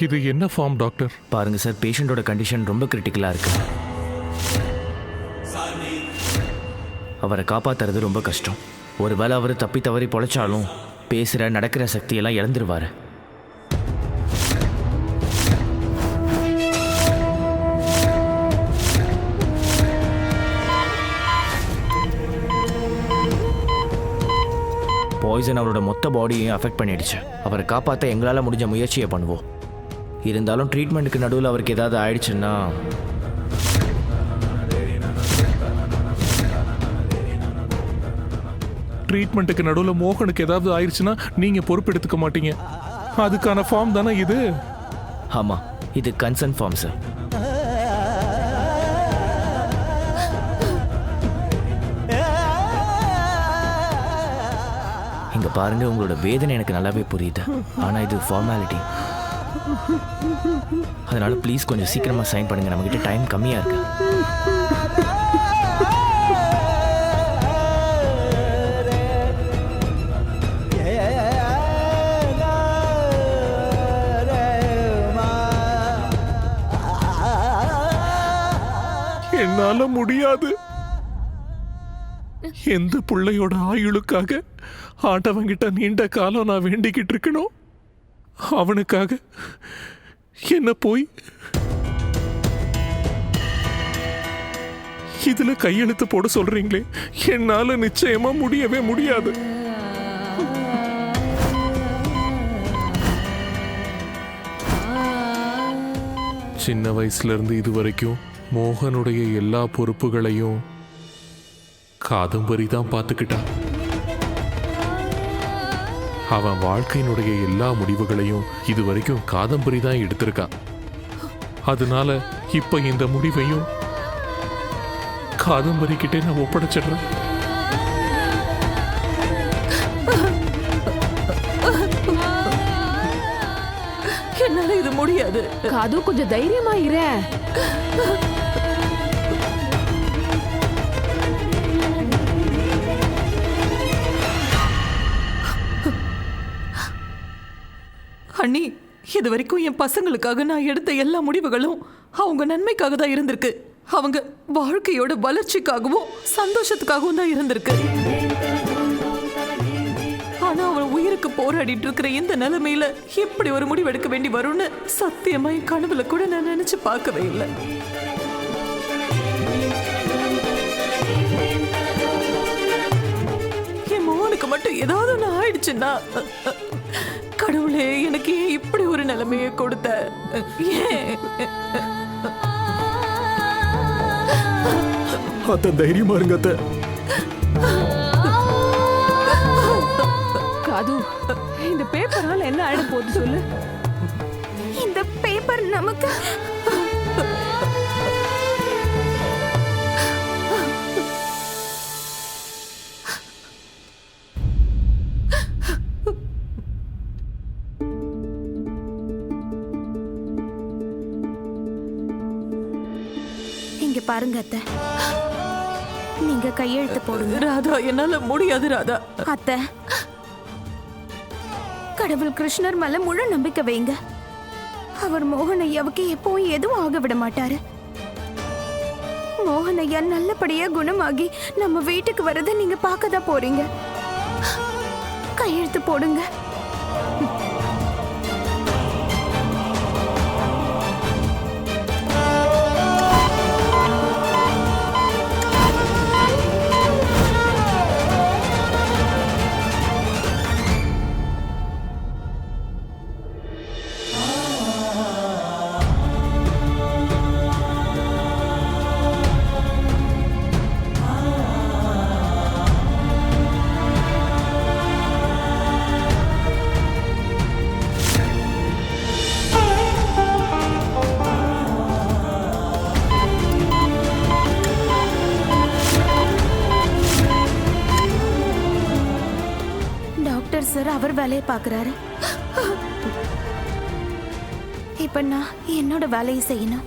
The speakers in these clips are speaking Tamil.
இது என்ன ஃபார்ம் டாக்டர்? பாருங்க சார், பேஷண்ட்டோட கண்டிஷன் ரொம்ப கிரிட்டிக்கலாக இருக்கு. அவரை காப்பாற்றுறது ரொம்ப கஷ்டம். ஒருவேளை அவர் தப்பி தவறி பொழைச்சாலும் பேசுகிற நடக்கிற சக்தியெல்லாம் இழந்துருவார். பாய்சன் அவரோட மொத்த பாடியையும் அஃபெக்ட் பண்ணிடுச்சு. அவரை காப்பாற்ற எங்களால் முடிஞ்ச முயற்சியை பண்ணுவோம். இருந்தாலும் ட்ரீட்மெண்ட்டுக்கு நடுவில் அவருக்கு ஏதாவது ஆயிடுச்சுன்னா ட்ரீட்மெண்ட்டுக்கு நடுவில் மோகனுக்கு ஏதாவது ஆயிடுச்சுன்னா நீங்கள் பொறுப்பெடுத்துக்க மாட்டீங்க. அதுக்கான ஃபார்ம் தானே இது? ஆமாம், இது கன்சர்ன் ஃபார்ம் சார். இங்கே பாருங்க, உங்களோட வேதனை எனக்கு நல்லாவே புரியுது. ஆனால் இது ஃபார்மாலிட்டி. அதனால ப்ளீஸ் கொஞ்சம் சீக்கிரமாக சைன் பண்ணுங்க. நம்மகிட்ட டைம் கம்மியாக இருக்கு. என்னால முடியாது. எந்த பிள்ளையோட ஆயுளுக்காக ஆண்டவங்கிட்ட நீண்ட காலம் நான் வேண்டிக்கிட்டு இருக்கணும், அவனுக்காக என்ன போய் இதுல கையெழுத்து போட சொல்றீங்களே, என்னால நிச்சயமா முடியவே முடியாது. சின்ன வயசுல இருந்து இது வரைக்கும் மோகனுடைய எல்லா பொறுப்புகளையும் காதம்பரி தான் பார்த்துக்கிட்டான். அவன் வாழ்க்கையினுடைய எல்லா முடிவுகளையும் இது வரைக்கும் காதம்பரி தான் எடுத்திருக்கான். அதனால இப்ப இந்த முடிவையும் காதம்பரி கிட்டே நான் ஒப்படைச்சிடுறேன். என்னால இது முடியாது. காது, கொஞ்சம் தைரியமா இரு. அண்ணி, இது வரைக்கும் என் பசங்களுக்காக நான் எடுத்த எல்லா முடிவுகளும் அவங்க நன்மைக்காக தான் இருந்திருக்கு. அவங்க வாழ்க்கையோட வளர்ச்சிக்காகவும் சந்தோஷத்துக்காகவும் தான் இருந்திருக்கு. ஆனா அவன் உயிருக்கு போராடிட்டு இருக்கிற இந்த நிலைமையில எப்படி ஒரு முடிவு எடுக்க வேண்டி வரும்னு சத்தியமா என் கனவுல கூட நான் நினைச்சு பார்க்கவே இல்லை. என் மோனுக்கு மட்டும் ஏதாவது ஒன்று ஆயிடுச்சுன்னா, கடவுளே எனக்கு ஏன் இப்படி ஒரு நிலைமையை கொடுத்த? அத்த தைரியமா இருங்க அத்த. காது, இந்த பேப்பரால என்ன ஆயிட போகுது சொல்லு. இந்த பேப்பர் நமக்கு இங்க பாருங்க அத்தை, நீங்க கையெழுத்து போடுங்க. ராதா, என்னால முடியாது ராதா. அத்தை, கடவுள் கிருஷ்ணர் மேல முழு நம்பிக்கை வைங்க. அவர் மோகன் ஐயாவுக்கு எப்பவும் எதுவும் ஆக விட மாட்டாரு. மோகன் ஐயா நல்லபடியா குணமாகி நம்ம வீட்டுக்கு வரதை நீங்க பார்க்கதான் போறீங்க. கையெழுத்து போடுங்க. சார் அவர் வேலையை பார்க்கறாரு. இப்ப நான் என்னோட வேலையை செய்யணும்.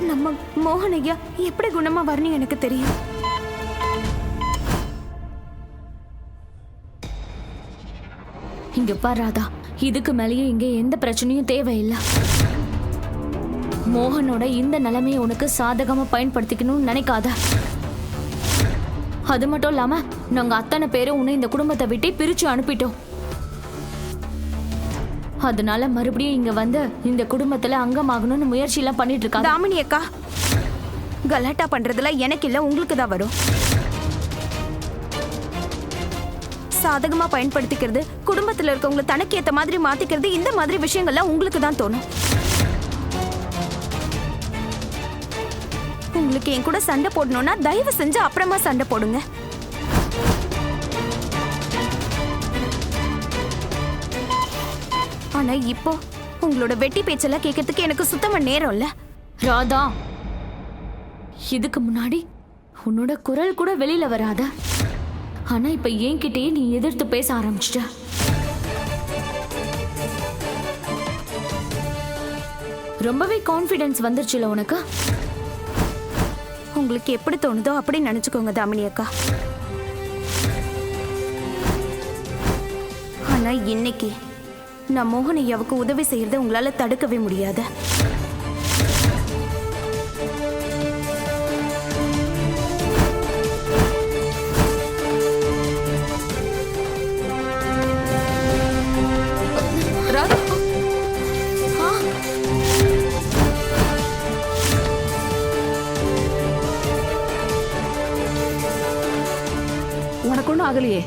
நம்ம மோகனையா எப்படி குணமா வரணும் எனக்கு தெரியும். இங்க பாரு ராதா, இதுக்கு மேலேயும் இங்க எந்த பிரச்சனையும் தேவையில்லை. மோகனோட இந்த நிலைமையை உனக்கு சாதகமா பயன்படுத்திக்கணும்னு நினைக்காத. அது மட்டும் இல்லாம நாங்க அத்தனை பேரும் உன்னை இந்த குடும்பத்தை விட்டு பிரிச்சு அனுப்பிட்டோம். அதனால மறுபடியும் இங்க வந்து இந்த குடும்பத்துல அங்கமாகணும்னு முயற்சி எல்லாம் பண்ணிட்டு இருக்காங்க. தாமினி அக்கா, கலாட்டா பண்றதுல எனக்கு இல்ல, உங்களுக்கு தான் வரும். சாதகமா பயன்படுத்திக்கிறது, குடும்பத்துல இருக்கவங்களை தனக்கு ஏத்த மாதிரி மாத்திக்கிறது, இந்த மாதிரி விஷயங்கள்லாம் உங்களுக்கு தான் தோணும். உங்களுக்கு என் கூட சண்டை போடணும்னா தயவு செஞ்சு அப்புறமா சண்டை போடுங்க. ஆனா இப்போ உங்களோட வெட்டி பேச்செல்லாம் கேட்கறதுக்கு எனக்கு சுத்தமா நேரம் இல்ல. ராதா, இதுக்கு முன்னாடி உன்னோட குரல் கூட வெளியில வராத. ஆனா இப்ப என்கிட்டயே நீ எதிர்த்து பேச ஆரம்பிச்சிட்ட. ரொம்பவே கான்ஃபிடன்ஸ் வந்துருச்சுல உனக்கு. உங்களுக்கு எப்படி தோணுதோ அப்படி நினைச்சுக்கோங்க தாமினி அக்கா. ஆனா இன்னைக்கு நான் மோகன் ஐயாவுக்கு உதவி செய்யறதை உங்களால தடுக்கவே முடியாது. ராதா, உனக்கு ஒன்றும் ஆகலையே?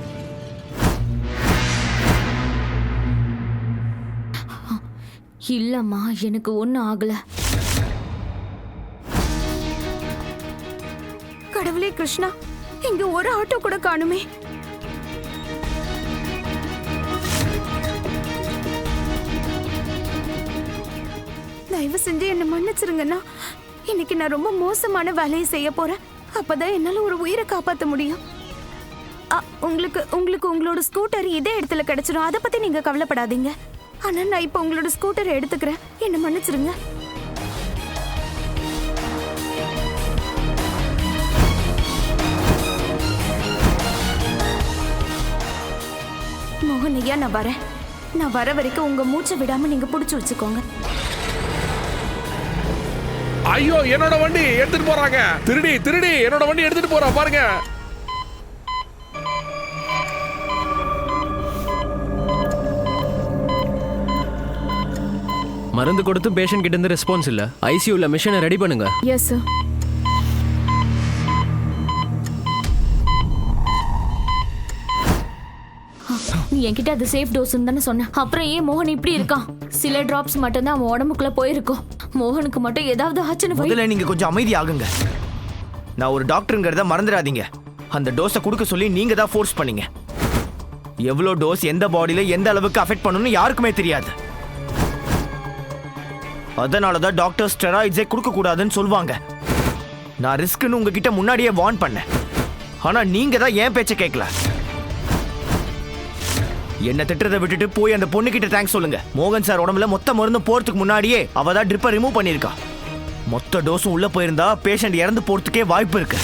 இல்லம்மா, எனக்கு ஒன்னும் ஆகல. கடவுளே கிருஷ்ணா, இங்க ஒரு ஆட்டோ கூட காணுமே. தயவு செஞ்சு என்ன மன்னிச்சிருங்கண்ணா. இன்னைக்கு நான் ரொம்ப மோசமான வேலையை செய்ய போறேன். அப்பதான் என்னால ஒரு உயிரை காப்பாற்ற முடியும். உங்களுக்கு உங்களுக்கு உங்களோட ஸ்கூட்டர் இதே இடத்துல கிடைச்சிடும், அதை பத்தி நீங்க கவலைப்படாதீங்க. ஆனா நான் இப்ப உங்களோட ஸ்கூட்டரை எடுத்துக்கிறேன், என்ன மன்னிச்சிருங்க. மோகன் ஐயா, நான் வரேன். நான் வர வரைக்கும் உங்க மூச்சை விடாம நீங்க புடிச்சு வச்சுக்கோங்க. ஐயோ, என்னோட வண்டி எடுத்துட்டு போறாங்க. திருடி திருடி என்னோட வண்டி எடுத்துட்டு போறா பாருங்க. மருந்து கொடுத்து பேஷண்ட் கிட்ட இருந்து ரெஸ்பான்ஸ் இல்ல. ஐசியூல மிஷனை ரெடி பண்ணுங்க. Yes sir. நீ என்கிட்ட அது சேஃப் டோஸ்ன்னு தானே சொன்ன. அப்புறம் ஏன் மோகன் இப்படி இருக்கான்? சில டிராப்ஸ் மட்டும் தான் அவன் உடம்புக்குள்ள போயிருக்கும். மோகனுக்கு மட்டும் ஏதாவது ஆச்சுன்னு முதல்ல நீங்க கொஞ்சம் அமைதி ஆகுங்க. நான் ஒரு டாக்டருங்கிறத மறந்துடாதீங்க. அந்த டோஸை கொடுக்க சொல்லி நீங்க தான் ஃபோர்ஸ் பண்ணீங்க. எவ்வளோ டோஸ் எந்த பாடியில எந்த அளவுக்கு அஃபெக்ட் பண்ணணும்னு யாருக்குமே தெரியாது. அதனாலதான் டாக்டர் ஸ்டெராய்ட்ஸே கொடுக்க கூடாதுன்னு சொல்லுவாங்க. நான் ரிஸ்க்னு உங்ககிட்ட முன்னாடியே வார்ன் பண்ணேன். ஆனா நீங்க தான் ஏன் பேச்ச கேட்கல. என்ன திட்டத்தை விட்டுட்டு போய் அந்த பொண்ணு கிட்ட தேங்க்ஸ் சொல்லுங்க. மோகன் சார் உடம்புல மொத்த மருந்து போறதுக்கு முன்னாடியே அவ தான் ட்ரிப்பை ரிமூவ் பண்ணிருக்கா. மொத்த டோஸும் உள்ள போயிருந்தா பேஷண்ட் இறந்து போறதுக்கே வாய்ப்பு இருக்கு.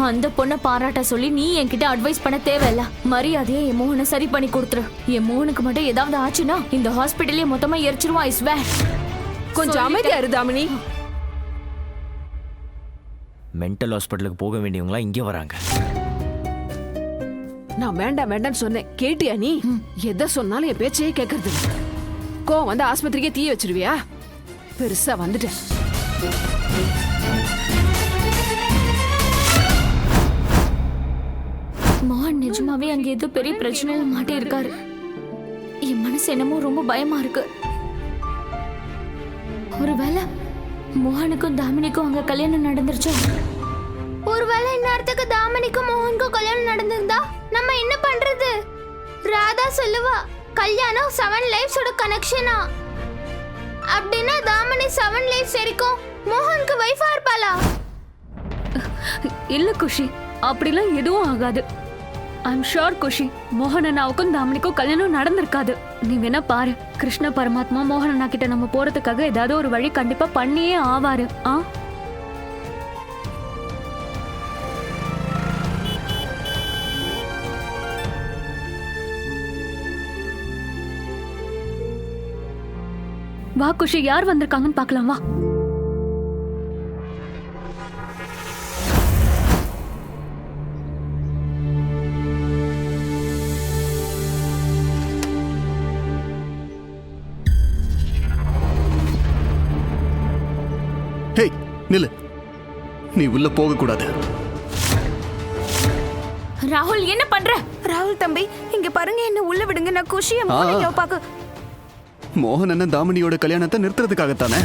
அந்த பொண்ணை பாராட்ட சொல்லி நீ என்கிட்ட அட்வைஸ் பண்ண தேவையில்ல. மரியாதையை என் மோகனை சரி பண்ணி கொடுத்துரு. என் மோகனுக்கு மட்டும் ஏதாவது ஆச்சுன்னா இந்த ஹாஸ்பிட்டலே மொத்தமா எரிச்சிருவான். I swear. கொஞ்சம் அமைதியா இரு தாமினி. மென்டல் ஹாஸ்பிட்டலுக்கு போக வேண்டியவங்களா இங்கே வராங்க. நான் வேண்டாம் வேண்டாம்னு சொன்னேன், கேட்டியா நீ? எதை சொன்னாலும் என் பேச்சையே கேட்கறது. கோவம் வந்து ஆஸ்பத்திரிக்கே தீ வச்சிருவியா? பெருசா வந்துட்டேன். மோகன் நிஜமாவே அங்க ஏதோ பெரிய பிரச்சனையில மாட்டி இருக்காரு. என் மனசு என்னமோ ரொம்ப பயமா இருக்கு. ஒருவேளை மோகனுக்கும் தாமினிக்கும் அங்க கல்யாணம் நடந்துருச்சா? ஒருவேளை இந்நேரத்துக்கு தாமினிக்கும் மோகனுக்கும் கல்யாணம் நடந்திருந்தா நம்ம என்ன பண்றது? ராதா சொல்லுவா கல்யாணம் 7 லைஃப்ஸோட கனெக்ஷனா. அப்படின்னா தாமினி 7 லைஃப்ஸ் வரைக்கும் மோகனுக்கு வைஃபா இருப்பாளா? இல்ல குஷி, அப்படிலாம் எதுவும் ஆகாது. ஐம் ஷோர் குஷி, மோகன் அண்ணாவுக்கும் தாமினிக்கும் கல்யாணம் நடந்திருக்காது. நீ வேணா பாரு, கிருஷ்ண பரமாத்மா மோகன் அண்ணா கிட்ட நம்ம போறதுக்காக ஏதாவது ஒரு வழி கண்டிப்பா பண்ணியே ஆவாரு. வா குஷி, யார் வந்திருக்காங்கன்னு பார்க்கலாம் வா. ஹே நில்லு, நீ உள்ள போக கூடாது. ராகுல் என்ன பண்ற? ராகுல் தம்பி, இங்க பாருங்க, என்ன உள்ள விடுங்க. நான் குஷியை பாக்க. மோகன் அண்ணன் தாமினியோட கல்யாணத்தை நிறுத்துறதுக்காகத்தானே?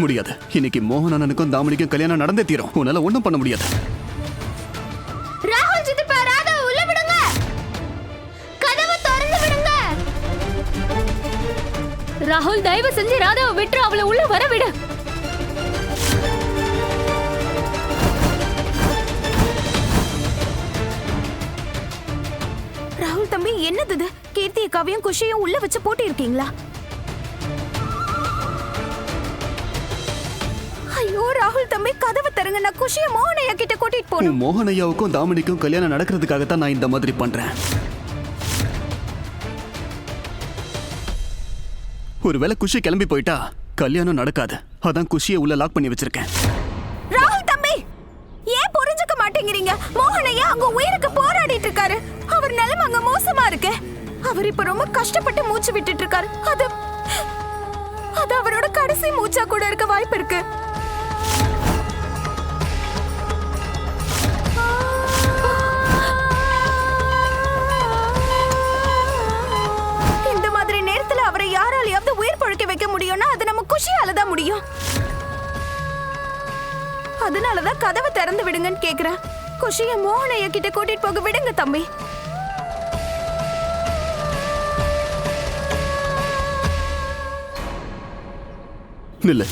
முடியாது. இன்னைக்கு மோகன் அண்ணனுக்கும் தாமினிக்கும் கல்யாணம் நடந்தே தீரும். உன்னால ஒண்ணும் பண்ண முடியாது. ராகுல் சித்தப்பா, ராதா உள்ள விடுங்க. கதவை திறந்து விடுங்க. ராகுல் தயவு செஞ்சு ராதாவை விட்டு அவளை உள்ள வர விடு. ராகுல் தம்பி, என்னது இது? கீர்த்தி அக்காவையும் குஷியும் உள்ள வச்சு போட்டு இருக்கீங்களா? ஐயோ ராகுல் தம்பி, கதவை தருங்க. நான் குஷியை மோகன் ஐயா கிட்ட கூட்டிட்டு போகணும். மோகன் ஐயாவுக்கும் தாமினிக்கும் கல்யாணம் நடக்கிறதுக்காகத்தான் நான் இந்த மாதிரி பண்றேன். ஒருவேளை குஷி கிளம்பி போயிட்டா கல்யாணம் நடக்காது. அதான் குஷியை உள்ள லாக் பண்ணி வச்சிருக்கேன். ராகுல் தம்பி, ஏன் புரிஞ்சுக்க மாட்டேங்கிறீங்க? மோகன் ஐயா அங்க உயிருக்கு போராடிட்டு இருக்காரு. அவர் நிலைமை அங்க மோசமா இருக்கு. அவர் இப்ப ரொம்ப கஷ்டப்பட்டு மூச்சு விட்டுட்டு இருக்காரு. அது அவரோட கடைசி மூச்சா கூட இருக்க வாய்ப்பு இருக்கு. இந்த மாதிரி நேரத்துல அவரை யாராலையாவது உயிர் பழக்க வைக்க முடியும்னா அது நம்ம குஷியால தான் முடியும். அதனாலதான் கதவை திறந்து விடுங்கன்னு கேக்குறேன். குஷிய மோகனைய கிட்ட கூட்டிட்டு போக விடுங்க தம்பி. நில்லு.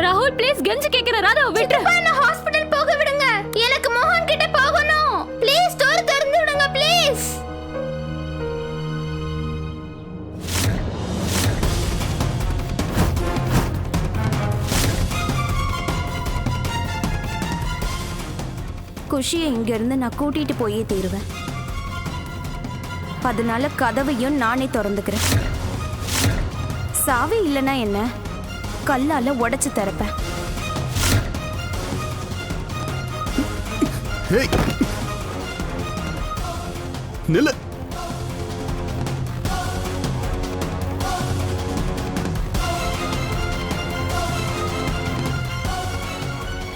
ராகுல் ப்ளீஸ், கெஞ்சி கேக்குற, ராதாவை விட்டு. என்ன ஹாஸ்பிடல் போக விடுங்க. எனக்கு மோகன் கிட்ட போகணும். ப்ளீஸ் டோர் திறந்து விடுங்க ப்ளீஸ். குஷியை இங்க இருந்து நான் கூட்டிட்டு போயே தீருவேன். அதனால கதவையும் நானே திறந்துக்கிறேன். சாவி இல்லைன்னா என்ன, கல்லால உடைச்சு திறப்பேன். ஹேய், நில்லு.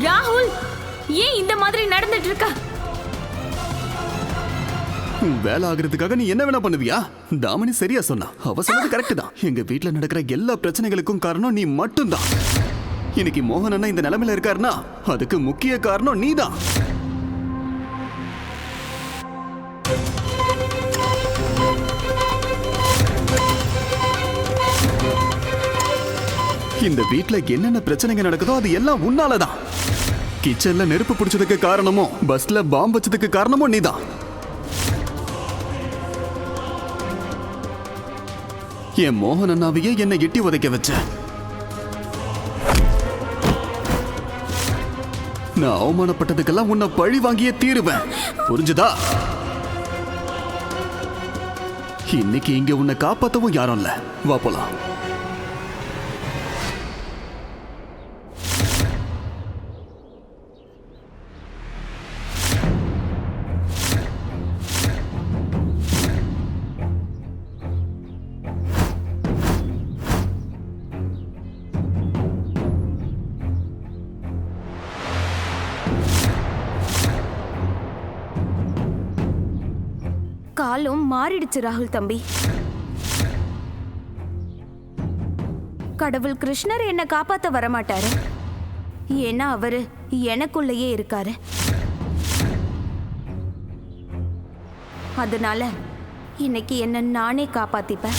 ராகுல், ஏன் இந்த மாதிரி நடந்துட்டு இருக்க? வேலை ஆகுறதுக்காக நீ என்ன வேணா பண்ணுவியா? தாமினி சரியா சொன்னா. அவ சொன்னது கரெக்ட் தான். எங்க வீட்ல நடக்கிற எல்லா பிரச்சனைகளுக்கும் காரணம் நீ மட்டும்தான். இன்னைக்கு மோகன் அண்ணா இந்த நிலைமையில இருக்காருன்னா அதுக்கு முக்கிய காரணம் நீதான். இந்த வீட்ல என்னென்ன பிரச்சனைங்க நடக்குதோ அது எல்லாம் உன்னாலதான். கிச்சன்ல நெருப்பு பிடிச்சதுக்கு காரணமும் பஸ்ல பாம்பு வச்சதுக்கு காரணமும் நீதான். என் மோகன் அண்ணாவையே என்னை எட்டி உதைக்க வச்ச. நான் அவமானப்பட்டதுக்கெல்லாம் உன்னை பழி வாங்கியே தீருவேன். புரிஞ்சுதா? இன்னைக்கு இங்க உன்னை காப்பாத்தவும் யாரும் இல்ல. வா போலாம். காலம் மாறிடுச்சு ராகுல் தம்பி. கடவுள் கிருஷ்ணர் என்ன காப்பாத்த வரமாட்டாரு. ஏன்னா அவரு எனக்குள்ளேயே இருக்காரு. அதனால இன்னைக்கு என்ன நானே காப்பாத்திப்பேன்.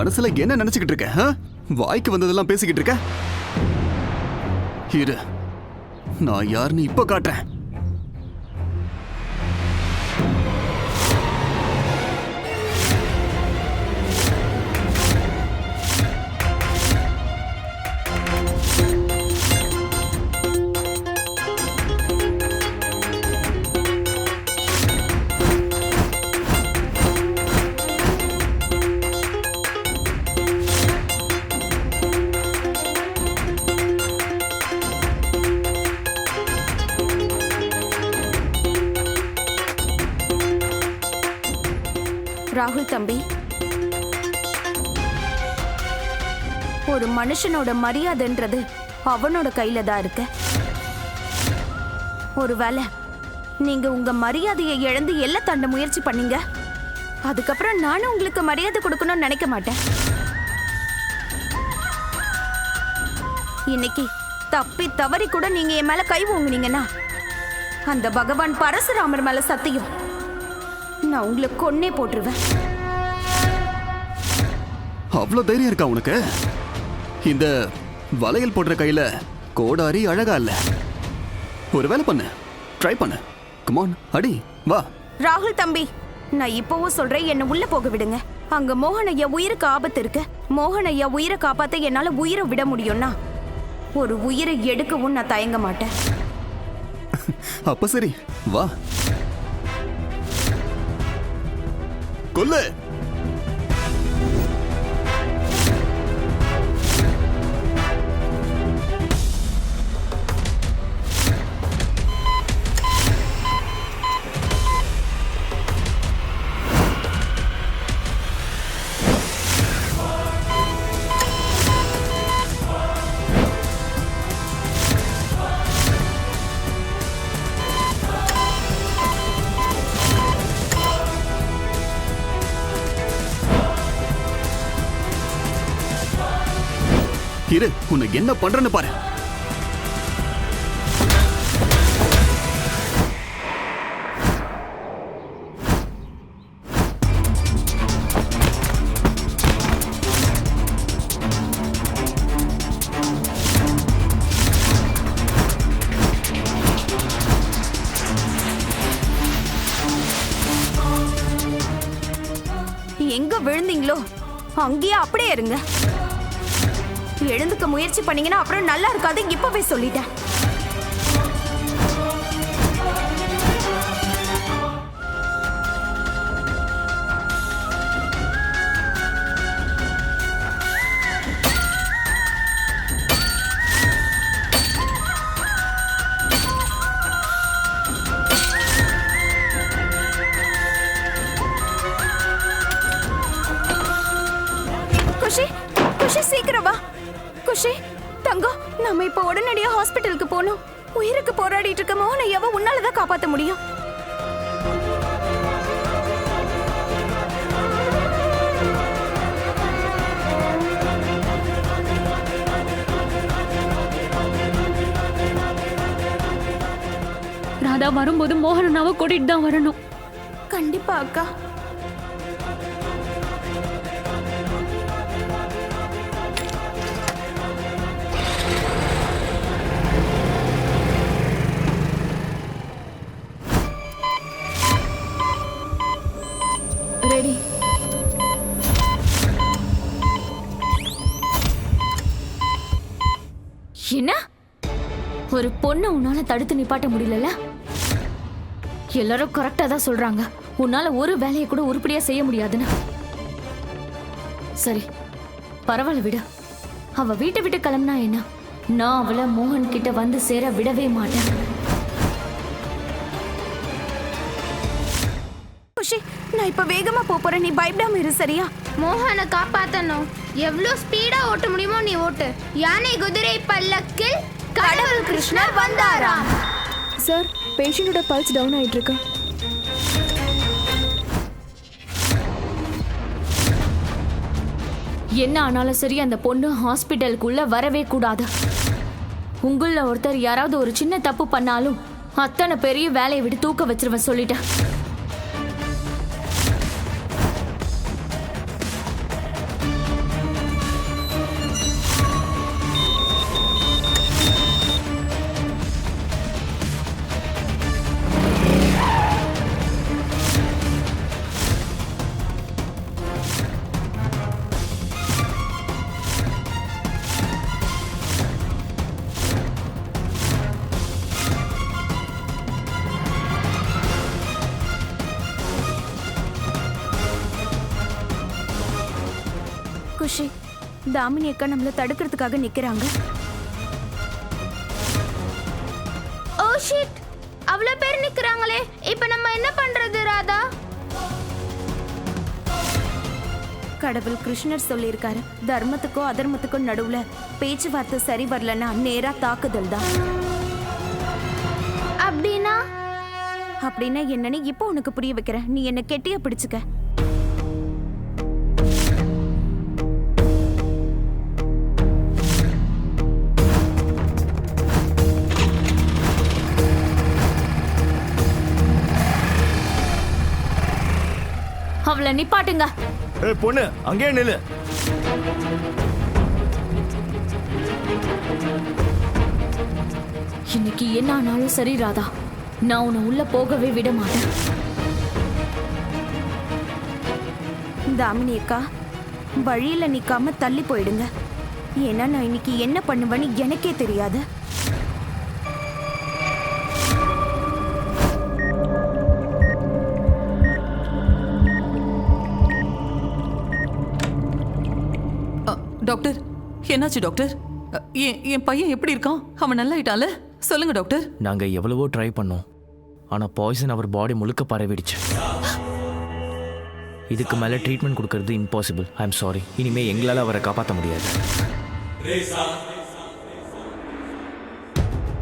மனசுல என்ன நினைச்சுக்கிட்டு இருக்க? ஆ? வாய்க்கு வந்ததெல்லாம் பேசிக்கிட்டு இருக்க? இரு, நான் யாருன்னு இப்ப காட்டுறேன். ராகுல் தம்பி, ஒரு மனுஷனோட மரியாதைன்றது அவனோட கையில தான் இருக்கு. ஒருவேளை நீங்க உங்க மரியாதையை இழந்து எல்லை தாண்ட முயற்சி பண்ணீங்க, அதுக்கப்புறம் நானும் உங்களுக்கு மரியாதை கொடுக்கணும்னு நினைக்க மாட்டேன். இன்னைக்கு தப்பி தவறி கூட நீங்க என் மேல கை ஓங்குனீங்கன்னா அந்த பகவான் பரசுராமர் மேல சத்தியம், நான் உங்களை கொன்னே போட்டுருவேன். அவ்வளவு தைரியம் இருக்கா உனக்கு? இந்த வளையல் போடுற கையில கோடாரி அழகா இல்ல. ஒரு வேலை பண்ணு, ட்ரை பண்ணு. கம் ஆன், அடி வா. ராகுல் தம்பி, நான் இப்பவும் சொல்றேன், என்ன உள்ள போக விடுங்க. அங்க மோகன் ஐயா உயிருக்கு ஆபத்து இருக்கு. மோகன் ஐயா உயிரை காப்பாத்த என்னால உயிரை விட முடியும்னா ஒரு உயிரை எடுக்கவும் நான் தயங்க மாட்டேன். அப்ப சரி, வா. கொல்லு. இரு, உன்னை என்ன பண்றேன்னு பாரு. எங்க விழுந்தீங்களோ அங்கேயே அப்படியே இருங்க. எழுந்துக்க முயற்சி பண்ணீங்கன்னா அப்புறம் நல்லா இருக்காது, இப்பவே சொல்லிட்டேன். குஷி, குஷி சீக்கிரம் வா. குஷி தங்கம், நம்ம இப்ப உடனடியா ஹாஸ்பிட்டலுக்கு போகணும். உயிருக்கு போராடிட்டு இருக்க மோகன் ஐயாவை உன்னாலதான் காப்பாத்த முடியும். ராதா வரும்போது மோகன் அண்ணாவை கூட்டிட்டு தான் வரணும். கண்டிப்பா அக்கா. ரெடி. என்ன ஒரு பொண்ணு உன்னால தடுத்து நிப்பாட்ட முடியல? எல்லாரும் கரெக்டா தான் சொல்றாங்க, உன்னால ஒரு வேலையை கூட உருப்படியா செய்ய முடியாதுன்னு. சரி பரவாயில்ல விடு. அவ வீட்டை விட்டு கிளம்புனா என்ன, நான் அவளை மோகன் கிட்ட வந்து சேர விடவே மாட்டேன். குஷி, நான் இப்ப வேகமா போறேன், நீ பயப்படாம இரு சரியா? மோகனை காப்பாத்தணும். எவ்வளவு ஸ்பீடா ஓட்ட முடியுமோ நீ ஓட்டு. யானை குதிரை பல்லக்கில் கடவுள் கிருஷ்ணர் வந்தாராம். சார், பேஷண்டோட பல்ஸ் டவுன் ஆயிட்டு இருக்கு. என்ன ஆனாலும் சரி அந்த பொண்ணு ஹாஸ்பிட்டலுக்குள்ள வரவே கூடாது. உங்கள ஒருத்தர் யாராவது ஒரு சின்ன தப்பு பண்ணாலும் அத்தனை பெரிய வேலையை விட்டு தூக்க வச்சிருவேன் சொல்லிட்டேன். குஷி, தாமினி அக்கா நம்மள தடுக்கிறதுக்காக நிக்கிறாங்க. ஓ ஷிட், அவ்வளவு பேர் நிக்கறாங்களே, இப்போ நம்ம என்ன பண்றது ராதா? கடவுள் கிருஷ்ணர் சொல்லியிருக்காரு, தர்மத்துக்கோ அதர்மத்துக்கோ நடுவுல பேச்சுவார்த்தை சரி வரலன்னா நேரா தாக்குதல் தான். அப்படின்னா என்னன்னு இப்போ உனக்கு புரிய வைக்கிறேன். நீ என்ன கெட்டியா பிடிச்சுக்க. அவளை நிப்பாட்டுங்க. ஏய் பொண்ணு, அங்கேயே நில்லு. இன்னைக்கு என்ன ஆனாலும் சரி ராதா, நான் உன்னை உள்ள போகவே விட மாட்டேன். தாமினி அக்கா, வழியில நிக்காம தள்ளி போயிடுங்க. ஏன்னா நான் இன்னைக்கு என்ன பண்ணுவேன்னு எனக்கே தெரியாது. டாக்டர், என்னாச்சு டாக்டர்? என் பையன் எப்படி இருக்கான்? அவன் நல்லா ஆயிட்டால? சொல்லுங்க டாக்டர். நாங்க எவ்வளவோ ட்ரை பண்ணோம், ஆனா பாய்சன் அவர் பாடி முழுக்க பரவிடுச்சு. இதுக்கு மேல ட்ரீட்மெண்ட் கொடுக்கறது இம்பாசிபிள். I am sorry. இனிமே எங்களால அவரை காப்பாற்ற முடியாது.